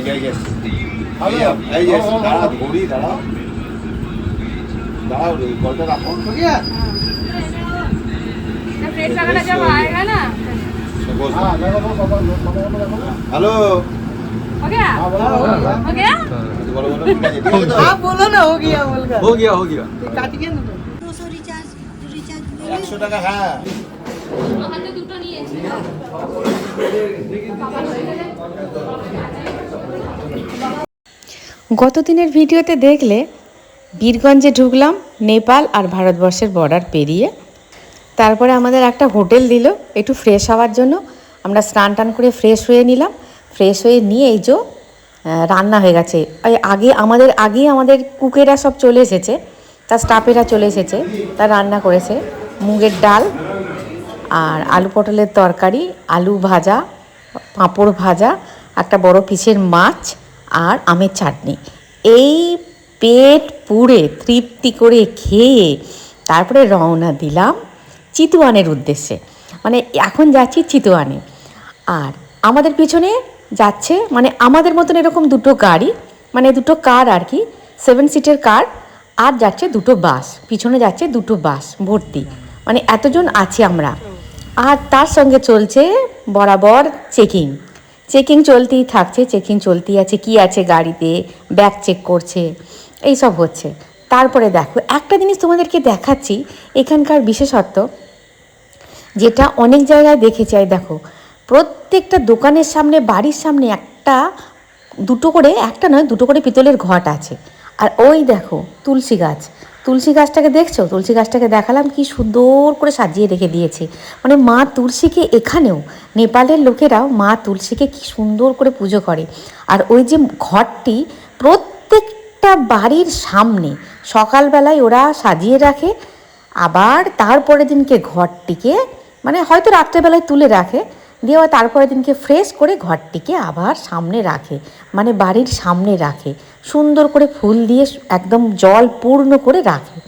Hello हो गया? हो गया? आप बोलो ना हो गया बोलकर। हो गया काटिए ना। 200 रिचार्ज 100 টাকা। হ্যাঁ হাতে দুটো নিয়েছি। গত দিনের ভিডিওতে দেখলে বীরগঞ্জে ঢুকলাম নেপাল আর ভারতবর্ষের বর্ডার পেরিয়ে। তারপরে আমাদের একটা হোটেল দিল একটু ফ্রেশ হওয়ার জন্য। আমরা স্নান টান করে ফ্রেশ হয়ে নিলাম। ফ্রেশ হয়ে নিয়ে এই যে রান্না হয়ে গেছে। আগেই আমাদের কুকেরা সব চলে এসেছে, তার স্টাফেরা চলে এসেছে, তার রান্না করেছে মুগের ডাল আর আলু পটলের তরকারি, আলু ভাজা, পাঁপড় ভাজা, একটা বড় পিসের মাছ আর আমের চাটনি। এই পেট পুড়ে তৃপ্তি করে খেয়ে তারপরে রওনা দিলাম চিতওয়ানের উদ্দেশ্যে। মানে এখন যাচ্ছি চিতওয়ানে। আর আমাদের পিছনে যাচ্ছে মানে আমাদের মতন এরকম দুটো গাড়ি, মানে দুটো কার আর কি, 7 সিটের কার, আর যাচ্ছে দুটো বাস, পিছনে যাচ্ছে দুটো বাস ভর্তি, মানে এতজন আছি আমরা। আর তার সঙ্গে চলছে বরাবর চেকিং চলতেই থাকছে, চেকিং চলতেই আছে, কি আছে গাড়িতে, ব্যাগ চেক করছে, এই সব হচ্ছে। তারপরে দেখো একটা জিনিস তোমাদেরকে দেখাচ্ছি, এখানকার বিশেষত্ব যেটা অনেক জায়গায় দেখেছি। দেখো প্রত্যেকটা দোকানের সামনে, বাড়ির সামনে দুটো করে পিতলের ঘট আছে। আর ওই দেখো তুলসী গাছটাকে দেখছো? তুলসী গাছটাকে দেখালাম কি সুন্দর করে সাজিয়ে রেখে দিয়েছে। মানে মা তুলসীকে এখানেও নেপালের লোকেরাও মা তুলসীকে কি সুন্দর করে পুজো করে। আর ওই যে ঘরটি প্রত্যেকটা বাড়ির সামনে সকালবেলায় ওরা সাজিয়ে রাখে, আবার তারপরের দিনকে ঘরটিকে মানে হয়তো রাত্রেবেলায় তুলে রাখে, দিয়ে তারপরের দিনকে ফ্রেশ করে ঘরটিকে আবার সামনে রাখে, মানে বাড়ির সামনে রাখে, সুন্দর করে ফুল দিয়ে একদম জল পূর্ণ করে রাখে।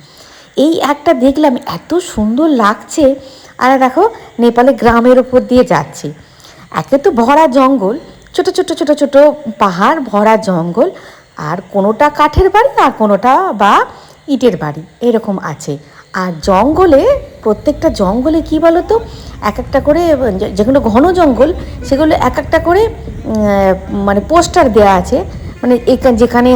এই একটা দেখলাম, এত সুন্দর লাগছে। আর দেখো নেপালে গ্রামের ওপর দিয়ে যাচ্ছি, একে তো ভরা জঙ্গল, ছোট ছোট ছোট ছোট পাহাড়, ভরা জঙ্গল, আর কোনোটা কাঠের বাড়ি আর কোনোটা বা ইটের বাড়ি এরকম আছে। আর জঙ্গলে, প্রত্যেকটা জঙ্গলে কী বলো তো, এক একটা করে, যেগুলো ঘন জঙ্গল সেগুলো এক একটা করে মানে পোস্টার দেওয়া আছে, মানে যেখানে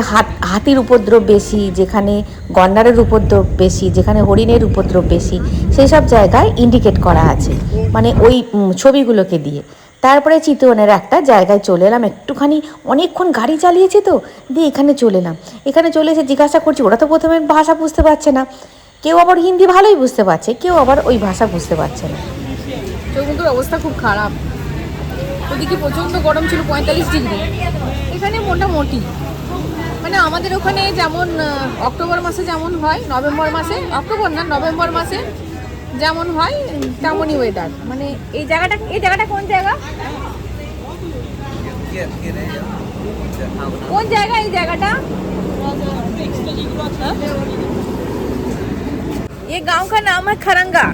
হাতির উপদ্রব বেশি, যেখানে গন্ডারের উপদ্রব বেশি, যেখানে হরিণের উপদ্রব বেশি, সেই সব জায়গায় ইন্ডিকেট করা আছে, মানে ওই ছবিগুলোকে দিয়ে। তারপরে চিতওয়ানের একটা জায়গায় চলে এলাম, একটুখানি অনেকক্ষণ গাড়ি চালিয়েছে তো, দিয়ে এখানে চলে এলাম। এখানে চলে এসে জিজ্ঞাসা করছি, ওরা তো প্রথমে ভাষা বুঝতে পারছে না, কেউ আবার হিন্দি ভালোই বুঝতে পারছে, কেউ আবার ওই ভাষা বুঝতে পারছে না। চৌমুখের অবস্থা খুব খারাপ, ওদিকে প্রচণ্ড গরম ছিল, 45 ডিগ্রি, এখানে মোটামুটি মানে আমাদের ওখানে যেমন অক্টোবর মাসে যেমন হয়, নভেম্বর মাসে যেমন হয় তেমনই ওয়েদার। মানে এই জায়গাটা কোন জায়গা, এই জায়গাটা ये गांव का नाम है खरंगा।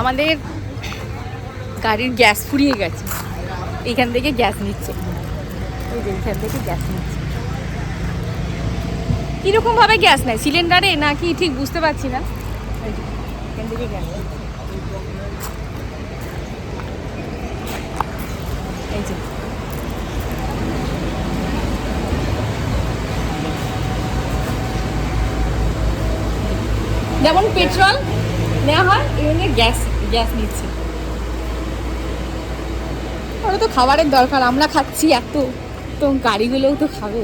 আমাদের গাড়ির গ্যাস ফুরিয়ে গেছে, এইখান থেকে গ্যাস নিচ্ছে, কিরকম ভাবে গ্যাস নেয়, সিলিন্ডারে নাকি ঠিক বুঝতে পারছি না। এখান থেকে গ্যাস, এই যে যেমন পেট্রোল নেওয়া হয় এমনি গ্যাস নিচ্ছে। ওরা তো খাবারের দরকার, আমরা খাচ্ছি এত, তো গাড়িগুলোও তো খাবে।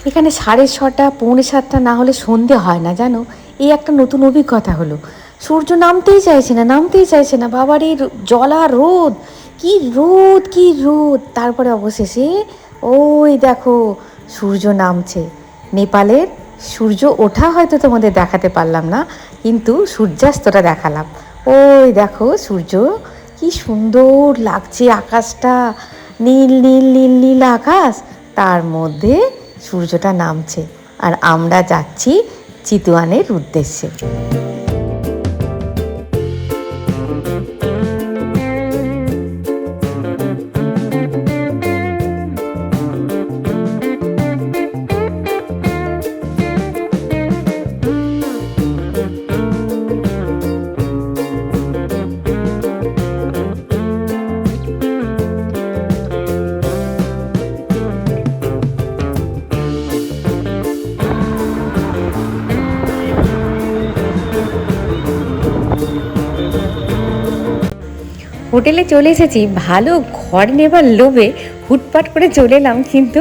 এখানে 6:30 পৌনে 7টা না হলে সন্ধে হয় না, জানো। এই একটা নতুন অভিজ্ঞতা হলো। সূর্য নামতেই চাইছে না, বাবার এই জ্বলা রোদ, কি রোদ। তারপরে অবশেষে ওই দেখো সূর্য নামছে। নেপালের সূর্য ওঠা হয়তো তোমাদের দেখাতে পারলাম না, কিন্তু সূর্যাস্তটা দেখালাম। ওই দেখো সূর্য, কি সুন্দর লাগছে আকাশটা, নীল নীল নীল নীল আকাশ, তার মধ্যে সূর্যটা নামছে। আর আমরা যাচ্ছি চিতওয়ানের উদ্দেশ্যে। হোটেলে চলে এসেছি, ভালো ঘর নেবার লোভে হুটপাট করে চলে এলাম, কিন্তু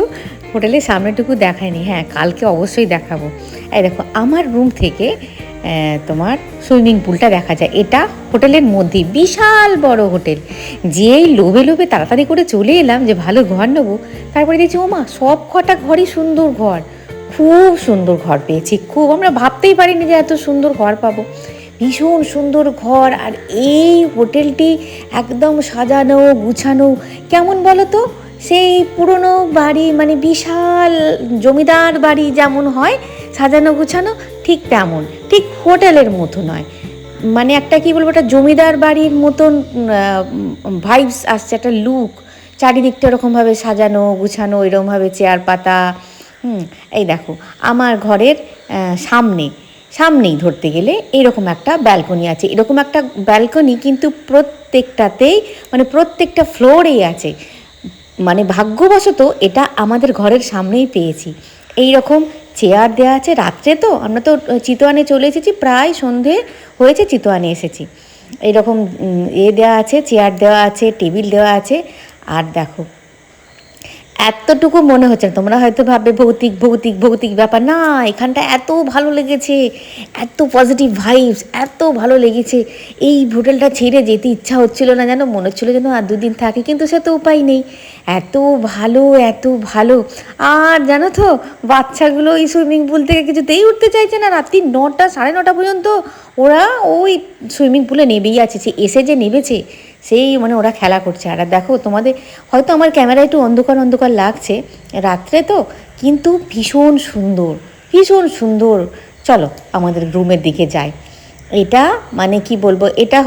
হোটেলের সামনেটুকু দেখায়নি। হ্যাঁ, কালকে অবশ্যই দেখাবো। এই দেখো আমার রুম থেকে তোমার সুইমিং পুলটা দেখা যায়। এটা হোটেলের মধ্যে বিশাল বড় হোটেল। যেই লোভে লোভে তাড়াতাড়ি করে চলে এলাম যে ভালো ঘর নেবো, তারপরে দেখছি ওমা সব কটা ঘরই সুন্দর ঘর, খুব সুন্দর ঘর পেয়েছি। খুব, আমরা ভাবতেই পারিনি যে এত সুন্দর ঘর পাবো। ভীষণ সুন্দর ঘর। আর এই হোটেলটি একদম সাজানো গুছানো, কেমন বলো তো, সেই পুরনো বাড়ি, মানে বিশাল জমিদার বাড়ি যেমন হয় সাজানো গুছানো, ঠিক তেমন, ঠিক হোটেলের মতো নয়। মানে একটা কি বলবো, একটা জমিদার বাড়ির মতন ভাইবস আসছে, একটা লুক। চারিদিকটা এরকমভাবে সাজানো গুছানো, এরকমভাবে চেয়ার পাতা। এই দেখো আমার ঘরের সামনেই ধরতে গেলে এরকম একটা ব্যালকনি আছে। এরকম একটা ব্যালকনি কিন্তু প্রত্যেকটাতেই, মানে প্রত্যেকটা ফ্লোরেই আছে। মানে ভাগ্যবশত এটা আমাদের ঘরের সামনেই পেয়েছি। এই রকম চেয়ার দেওয়া আছে। রাত্রে তো আমরা তো চিতওয়ানে চলে এসেছি, প্রায় সন্ধে হয়েছে চিতওয়ানে এসেছি। এইরকম দেওয়া আছে, চেয়ার দেওয়া আছে, টেবিল দেওয়া আছে। আর দেখো এতটুকু মনে হচ্ছে না, তোমরা হয়তো ভাববে ভৌতিক ভৌতিক ভৌতিক ব্যাপার, না, এখানটা এত ভালো লেগেছে, এত পজিটিভ ভাইবস, এত ভালো লেগেছে। এই হোটেলটা ছেড়ে যেতে ইচ্ছা হচ্ছিল না, যেন মনে হচ্ছিলো যেন আর দুদিন থাকি, কিন্তু সে তো উপায় নেই। এত ভালো, এত ভালো। আর জানো তো, বাচ্চাগুলো এই সুইমিং পুল থেকে কিছুতেই উঠতে চাইছে না। রাত্রি 9টা 9:30 পর্যন্ত ওরা ওই সুইমিং পুলে নেবেই আছে। সে এসে যে নেবেছে, সেই মানে ওরা খেলা করছে। আর দেখো, তোমাদের হয়তো আমার ক্যামেরায় একটু অন্ধকার অন্ধকার লাগছে, রাত্রে তো, কিন্তু ভীষণ সুন্দর, ভীষণ সুন্দর। চলো আমাদের রুমের দিকে যাই। এটা মানে কি বলবো, এটা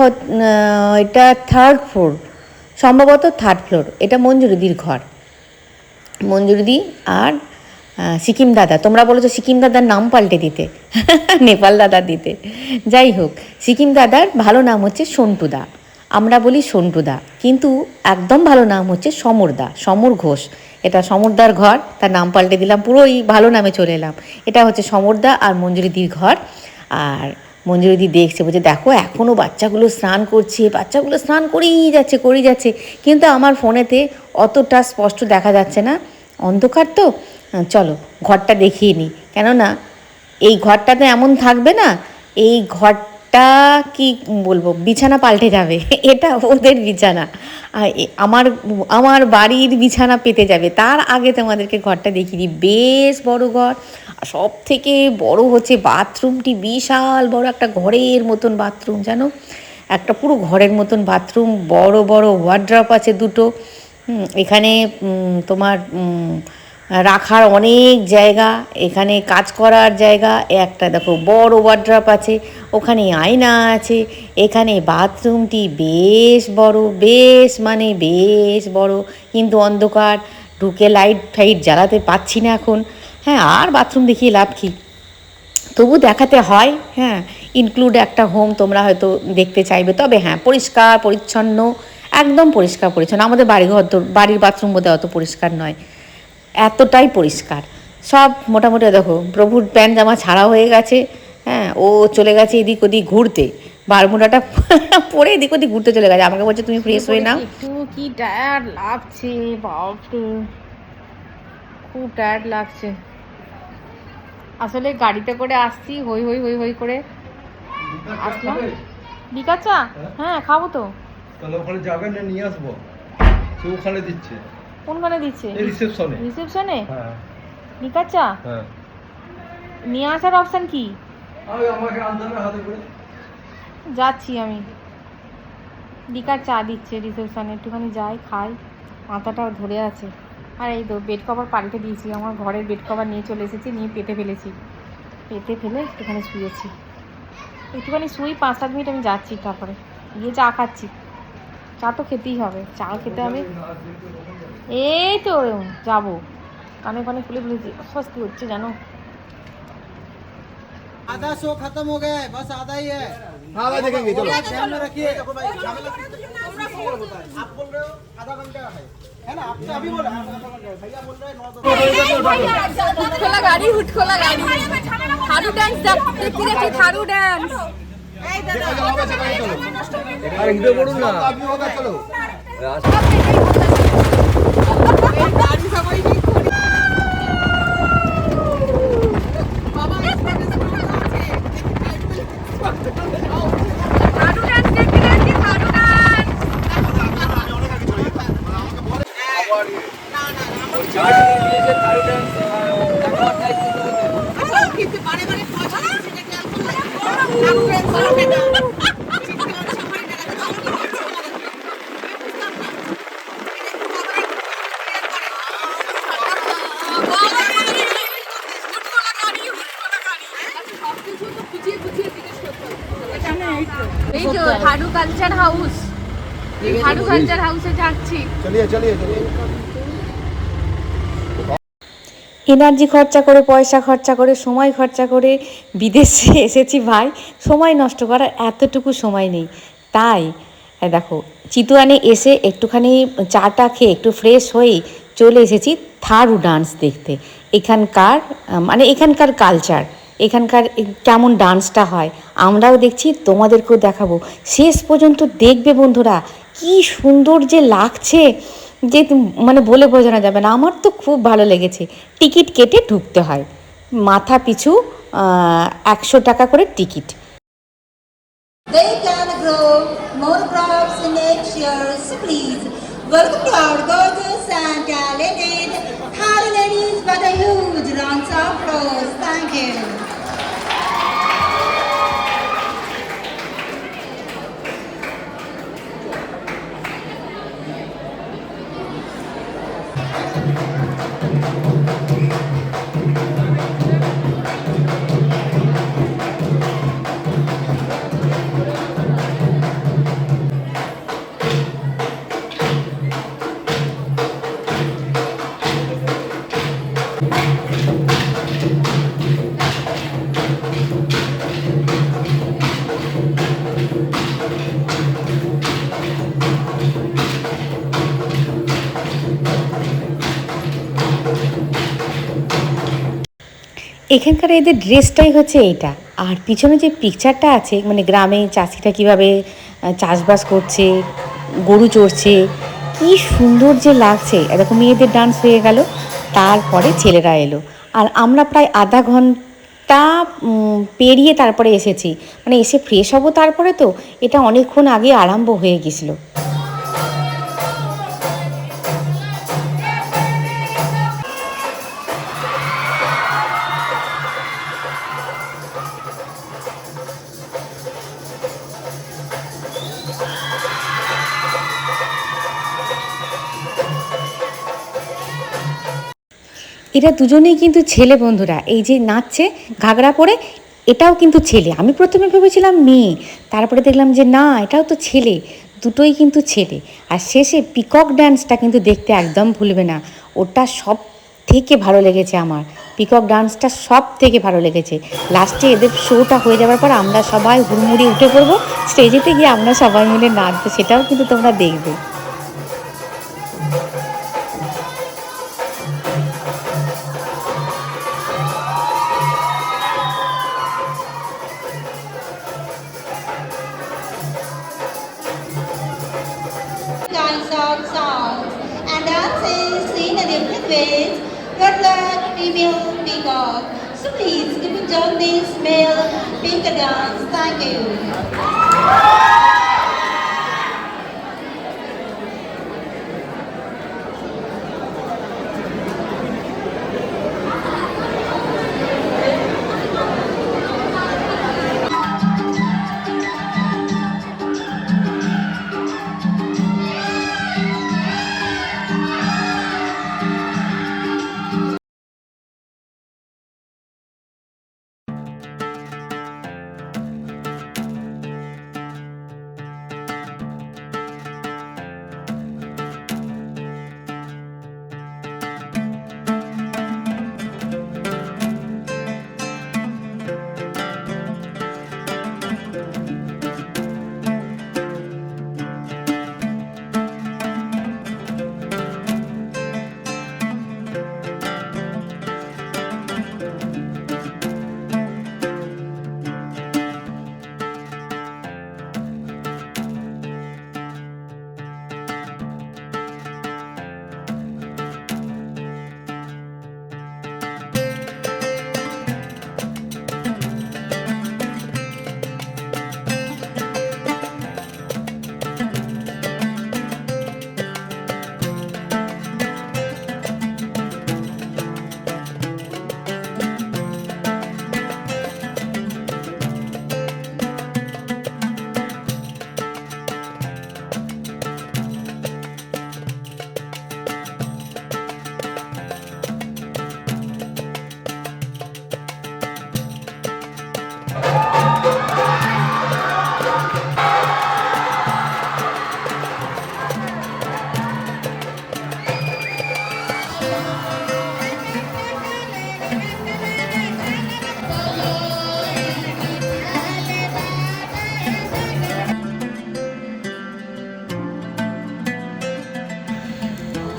3rd ফ্লোর, সম্ভবত 3rd ফ্লোর। এটা মঞ্জুরিদির ঘর। মঞ্জুরিদি আর সিকিম দাদা, তোমরা বলেছো সিকিম দাদার নাম পাল্টে দিতে, নেপাল দাদা দিতে। যাই হোক, সিকিম দাদার ভালো নাম হচ্ছে সন্টুদা, আমরা বলি সন্টুদা, কিন্তু একদম ভালো নাম হচ্ছে সমরদা, সমর ঘোষ। এটা সমরদার ঘর, তার নাম পাল্টে দিলাম, পুরোই ভালো নামে চলে এলাম। এটা হচ্ছে সমরদা আর মঞ্জুরিদির ঘর। আর মঞ্জুরিদি দেখছে, বলছে দেখো এখনও বাচ্চাগুলো স্নান করছে, বাচ্চাগুলো স্নান করেই যাচ্ছে, কিন্তু আমার ফোনেতে অতটা স্পষ্ট দেখা যাচ্ছে না, অন্ধকার তো। চলো ঘরটা দেখিয়ে নিই, কেননা এই ঘরটাতে এমন থাকবে না, এই ঘরটা কি বলবো, বিছানা পাল্টে যাবে। এটা ওদের বিছানা, আমার বাড়ির বিছানা পেতে যাবে। তার আগে তোমাদেরকে ঘরটা দেখিয়ে দিই। বেশ বড় ঘর, আর সব থেকে বড় হচ্ছে বাথরুমটি, বিশাল বড় একটা ঘরের মতন বাথরুম, জানো, একটা পুরো ঘরের মতন বাথরুম। বড় বড় ওয়ার্ড্রপ আছে দুটো। এখানে তোমার রাখার অনেক জায়গা, এখানে কাজ করার জায়গা। একটা দেখো বড় ওয়ার্ড্রপ আছে, ওখানে আয়না আছে। এখানে বাথরুমটি বেশ বড়, বেশ বড়, কিন্তু অন্ধকার, ঢুকে লাইট ফাইট জ্বালাতে পাচ্ছি না এখন। হ্যাঁ, আর বাথরুম দেখিয়ে লাভ কি, তবু দেখাতে হয়। হ্যাঁ, ইনক্লুড একটা হোম, তোমরা হয়তো দেখতে চাইবে। তবে হ্যাঁ, পরিষ্কার পরিচ্ছন্ন, একদম পরিষ্কার পরিচ্ছন্ন। আমাদের বাড়ির বাথরুম বোধহয় অত পরিষ্কার নয়, এতটাই পরিষ্কার। সব মোটামুটি দেখো, প্রভুর প্যান্ট জামা ছাড়া হয়ে গেছে। হ্যাঁ, ও চলে গেছে এদিক ওদিক ঘুরতে, বারমুডাটা পরে এদিক ওদিক ঘুরতে চলে গেছে। আমাকে বলছে তুমি ফ্রেশ হয়ে নাও। একটু কি টায়ার্ড লাগছে, বাপরে খুব টায়ার্ড লাগছে। আসলে গাড়িতে করে আসছি, হই হই হই হই করে আসলাম। বিকাচা, হ্যাঁ খাবো তো। তাহলে ওখানে যাবেন না, নিয়ে আসবো। সে ওখানে দিচ্ছে। কোনখানে দিচ্ছে? রিসেপশনে। রিসেপশনে? হ্যাঁ। লিকার চা হ্যাঁ নিয়ে আসার অপশন কি? আমাকে আনতে হবে হাতে করে। যাচ্ছি আমি। লিকার চা দিচ্ছে রিসেপশনে, একটুখানি যাই খাই, মাথাটা ধরে আছে। আর এই তো বেড কভার পাল্টে দিয়েছি, আমার ঘরের বেড কভার নিয়ে চলে এসেছি, নিয়ে পেতে ফেলেছি, পেতে ফেলে একটুখানি শুয়েছি। একটুখানি শুই 5-7 মিনিট, আমি যাচ্ছি, তারপরে গিয়ে চা খাচ্ছি। চা তো খেতেই হবে, চা খেতে হবে। এই তো যাবো, কানে কানে খুলে ফেলেছি, অস্বস্তি হচ্ছে জানো। आधा शो खत्म हो गया है, बस आधा ही है। हाँ भाई देखेंगे चलो। ध्यान में रखिए। देखो भाई आप बोल रहे हो आधा घंटा है ना? आपने अभी बोला आधा घंटा है, भैया बोल रहे हैं 9-10। হুটখোলা গাড়ি, হুটখোলা গাড়ি, থারু ডান্স দেখতে গেছি, থারু ডান্স। अरे इधर बोलूँ ना अभी होगा चलो। এই তো Tharu culture house, Tharu culture হাউসে যাচ্ছি। चलिए चलिए चलिए। এনার্জি খরচা করে, পয়সা খরচা করে, সময় খরচা করে বিদেশে এসেছি ভাই, সময় নষ্ট করার এতটুকু সময় নেই। তাই দেখো চিতুয়ানে এসে একটুখানি চাটা খেয়ে একটু ফ্রেশ হয়েই চলে এসেছি থারু ডান্স দেখতে। এখানকার কালচার, এখানকার কেমন ডান্সটা হয় আমরাও দেখছি, তোমাদেরকেও দেখাবো। শেষ পর্যন্ত দেখবে বন্ধুরা, কি সুন্দর যে লাগছে যে বলে বোঝানো যাবে না। আমার তো খুব ভালো লেগেছে। টিকিট কেটে ঢুকতে হয়, মাথা পিছু 100 টাকা করে ticket. They can grow more crops next year, so please welcome to our gorgeous and talented Thai ladies with a huge round of applause. Thank you. এখানকার এদের ড্রেসটাই হচ্ছে এইটা। আর পিছনে যে পিকচারটা আছে, গ্রামে চাষিরা কীভাবে চাষবাস করছে, গরু চড়ছে, কি সুন্দর যে লাগছে। এরকম মেয়েদের ডান্স হয়ে গেল, তারপরে ছেলেরা এলো। আর আমরা প্রায় আধা ঘন্টা পেরিয়ে তারপরে এসেছি, এসে ফ্রেশ হবো তারপরে। তো এটা অনেকক্ষণ আগে আরম্ভ হয়ে গেছিলো। এরা দুজনেই কিন্তু ছেলে বন্ধুরা। এই যে নাচছে ঘাগরা পরে, এটাও কিন্তু ছেলে। আমি প্রথমে ভেবেছিলাম মেয়ে, তারপরে দেখলাম যে না, এটাও তো ছেলে, দুটোই কিন্তু ছেলে। আর শেষে পিকক ডান্সটা কিন্তু দেখতে একদম ভুলবে না, ওটা সব থেকে ভালো লেগেছে আমার। পিকক ডান্সটা সব থেকে ভালো লেগেছে। লাস্টে এদের শোটা হয়ে যাওয়ার পর আমরা সবাই হুড়মুড়ি উঠে পড়বো স্টেজেতে গিয়ে, আমরা সবাই মিলে নাচবো, সেটাও কিন্তু তোমরা দেখবে। Kinds of songs and dances in a different ways. Good luck, female peacock. So please give me join this male peacock dance. Thank you.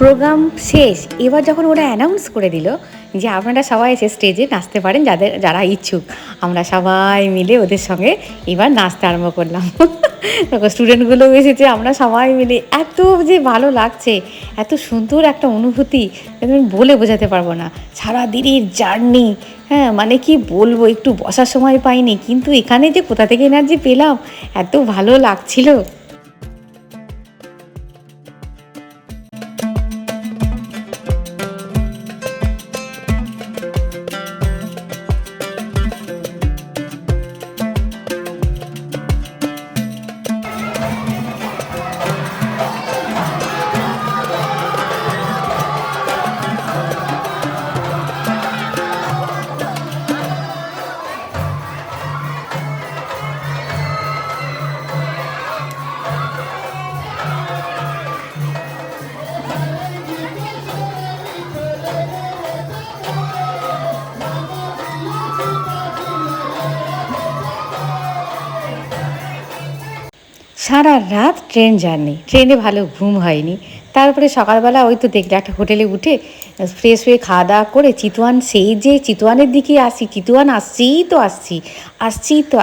Programme শেষ, এবার যখন ওরা অ্যানাউন্স করে দিল যে আপনারা সবাই এসে স্টেজে নাচতে পারেন যারা ইচ্ছুক, আমরা সবাই মিলে ওদের সঙ্গে এবার নাচতে আরম্ভ করলাম। স্টুডেন্টগুলোও এসেছে, আমরা সবাই মিলে এত যে ভালো লাগছে, এত সুন্দর একটা অনুভূতি আমি বলে বোঝাতে পারবো না। সারাদিনের জার্নি, হ্যাঁ মানে কি বলবো, একটু বসার সময় পাইনি, কিন্তু এখানে যে কোথা থেকে এনার্জি পেলাম, এত ভালো লাগছিল। সারা রাত ট্রেন জার্নি, ট্রেনে ভালো ঘুম হয়নি। তারপরে সকালবেলা ওই তো দেখলে একটা হোটেলে উঠে ফ্রেশ হয়ে খাওয়া দাওয়া করে চিতওয়ান, সেই যে চিতওয়ানের দিকে আসি, চিতওয়ান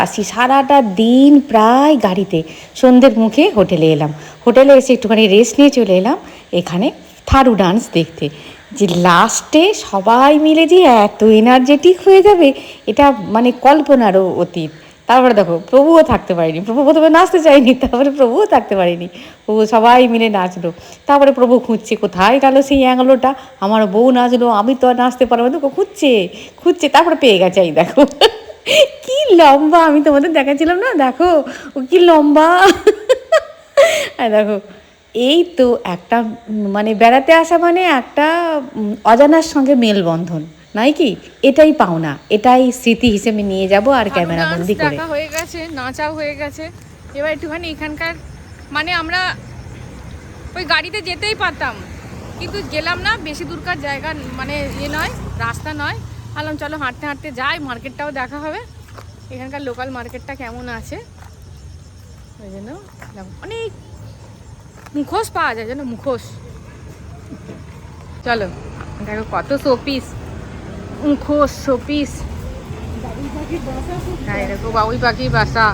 আসছি সারাটা দিন প্রায় গাড়িতে। সন্ধ্যের মুখে হোটেলে এলাম, হোটেলে এসে একটুখানি রেস্ট নিয়ে চলে এলাম এখানে থারু ডান্স দেখতে। যে লাস্টে সবাই মিলে যে এত এনার্জেটিক হয়ে যাবে, এটা মানে কল্পনারও অতীত। তারপরে দেখো প্রভুও থাকতে পারেনি, প্রভু প্রথমে নাচতে চায়নি, তারপরে প্রভুও থাকতে পারেনি, প্রভু সবাই মিলে নাচলো। তারপরে প্রভু খুঁজছে কোথায় গেল সেই অ্যাঙ্গলোটা, আমার বউ নাচলো, আমি তো আর নাচতে পারবো না, খুঁজছে তারপরে পেয়ে গেছে। এই দেখো কি লম্বা, আমি তোমাদের দেখাচ্ছিলাম না, দেখো ও কি লম্বা। আর দেখো এই তো একটা মানে বেড়াতে আসা মানে একটা অজানার সঙ্গে মেলবন্ধন, নয় কি? এটাই পাওনা, এটাই স্মৃতি হিসেবে নিয়ে যাব আর ক্যামেরা বন্দি করে। দেখা হয়ে গেছে, নাচাও হয়ে গেছে, এবার একটুখানি এখানকার মানে আমরা ওই গাড়িতে যেতেই পারতাম, কিন্তু গেলাম না, বেশি দূরকার জায়গা মানে নয়, রাস্তা নয়। ভাবলাম চলো হাঁটতে হাঁটতে যাই, মার্কেটটাও দেখা হবে, এখানকার লোকাল মার্কেটটা কেমন আছে, ওই জন্য অনেক মুখোশ পাওয়া যায় যেন, মুখোশ। চলো দেখো কত শোপিস, মুখোশ শোপিস। হ্যাঁ দেখো বাবুই পাখির বাসা।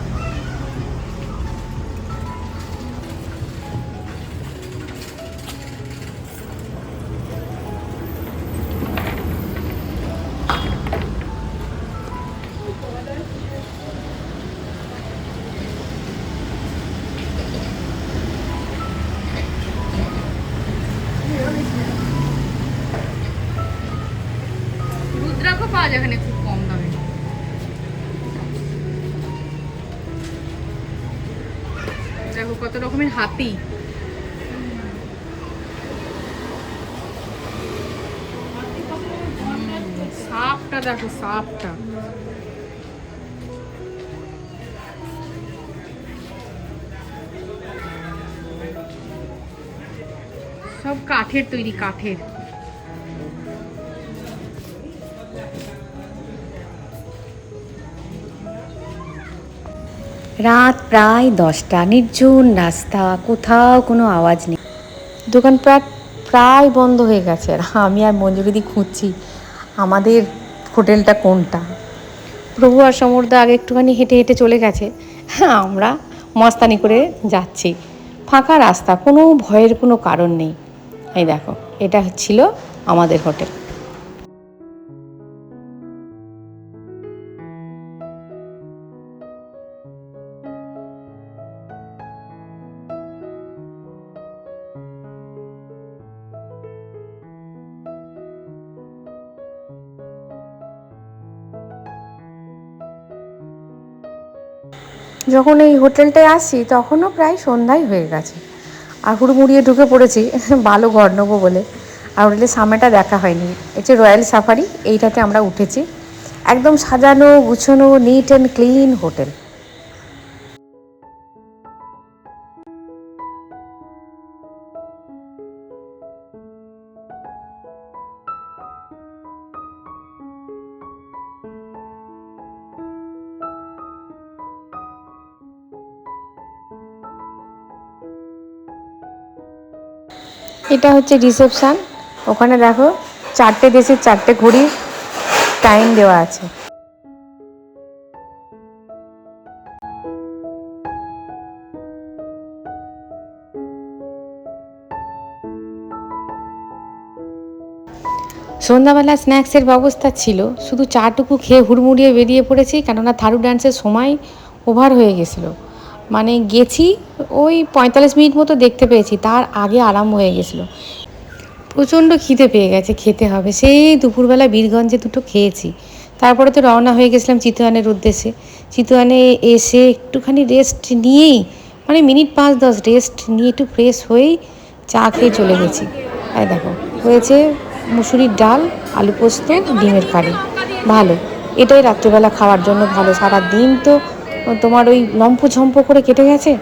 রুদ্রাক্ষও পাওয়া যায় এখানে খুব কম দামে। দেখো কত রকমের হাতি, সাপটা দেখো, সাপটা সব কাঠের তৈরি, কাঠের। রাত প্রায় 10টা, নির্জন রাস্তা, কোথাও কোনো আওয়াজ নেই, দোকানপাট প্রায় বন্ধ হয়ে গেছে। আর আমি আর মঞ্জুরিদি খুঁজছি আমাদের হোটেলটা কোনটা। প্রভু আর সমরদা আগে একটুখানি হেঁটে হেঁটে চলে গেছে, হ্যাঁ আমরা মস্তানি করে যাচ্ছি, ফাঁকা রাস্তা, কোনো ভয়ের কোনো কারণ নেই। এই দেখো এটা ছিল আমাদের হোটেল। যখন এই হোটেলটায় আসি তখনও প্রায় সন্ধ্যাই হয়ে গেছে, আর হুড়মুড়িয়ে ঢুকে পড়েছি ভালো ঘর নেবো বলে। আর হোটেলের সামনেটা দেখা হয়নি, এটা রয়্যাল সাফারি, এইটাতে আমরা উঠেছি। একদম সাজানো গুছানো, নিট অ্যান্ড ক্লিন হোটেল। এটা হচ্ছে রিসেপশান। ওখানে দেখো 4টে দেশের 4টে ঘড়ির টাইম দেওয়া আছে। সন্ধ্যাবেলা স্ন্যাক্সের ব্যবস্থা ছিল, শুধু চাটুকু খেয়ে হুড়মুড়িয়ে বেরিয়ে পড়েছি, কেননা থারু ডান্সের সময় ওভার হয়ে গেছিলো। মানে গেছি ওই 45 মিনিট মতো দেখতে পেয়েছি, তার আগে আরম্ভ হয়ে গেছিলো। প্রচণ্ড খিদে পেয়ে গেছে, খেতে হবে। সেই দুপুরবেলা বীরগঞ্জে দুটো খেয়েছি, তারপরে তো রওনা হয়ে গেছিলাম চিতোয়ানের উদ্দেশ্যে। চিতোয়ানে এসে একটুখানি রেস্ট নিয়েই, মানে মিনিট 5-10 রেস্ট নিয়ে একটু ফ্রেশ হয়েই চা খেয়ে চলে গেছি। এই দেখো হয়েছে মুসুরির ডাল, আলু পোস্ত, ডিমের কারি, ভালো। এটাই রাত্রিবেলা খাওয়ার জন্য ভালো। সারা দিন তো তোমার ওই লম্ফঝম্প করে কেটে গেছে।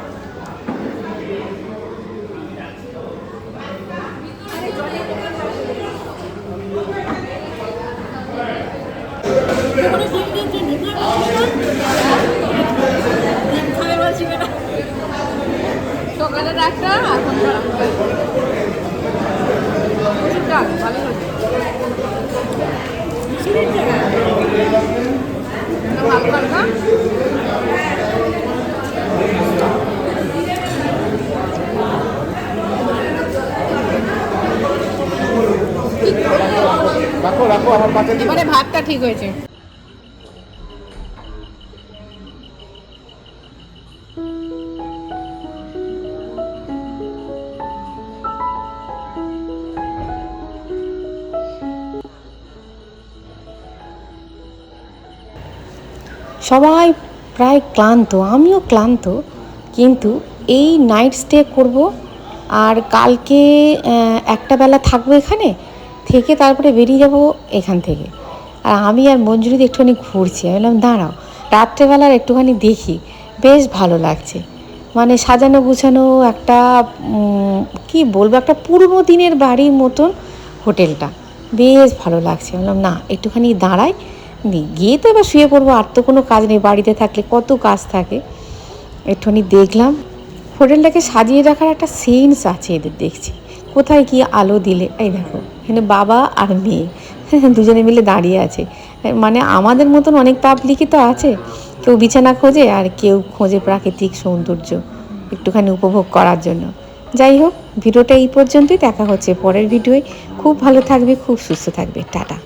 সকালে একটা এখন ভালো হচ্ছে হালকা হালকা। রাখো রাখো, আমার পাশে দিও। এবারে ভাতটা ঠিক হয়েছে। সবাই প্রায় ক্লান্ত, আমিও ক্লান্ত, কিন্তু এই নাইট স্টে করব আর কালকে একটা বেলা থাকবো এখানে থেকে, তারপরে বেরিয়ে যাব এখান থেকে। আর আমি আর মঞ্জুরিতে একটুখানি ঘুরছি। আমি বললাম দাঁড়াও রাত্রেবেলার একটুখানি দেখি, বেশ ভালো লাগছে। মানে সাজানো গুছানো একটা কি বলবো, একটা পুরনো দিনের বাড়ির মতন হোটেলটা, বেশ ভালো লাগছে। বললাম না একটুখানি দাঁড়াই, গিয়ে তো এবার শুয়ে পড়বো, আর তো কোনো কাজ নেই, বাড়িতে থাকলে কত কাজ থাকে। একটুখানি দেখলাম হোটেলটাকে সাজিয়ে রাখার একটা সেন্স আছে এদের, দেখছি কোথায় কি আলো দিলে। এই দেখো এখানে বাবা আর মেয়ে দুজনে মিলে দাঁড়িয়ে আছে। মানে আমাদের মতন অনেক পাবলিকই তো আছে, কেউ বিছানা খোঁজে আর কেউ খোঁজে প্রাকৃতিক সৌন্দর্য একটুখানি উপভোগ করার জন্য। যাই হোক, ভিডিওটা এই পর্যন্তই, দেখা হচ্ছে পরের ভিডিওয়। খুব ভালো থাকবে, খুব সুস্থ থাকবে, টাটা।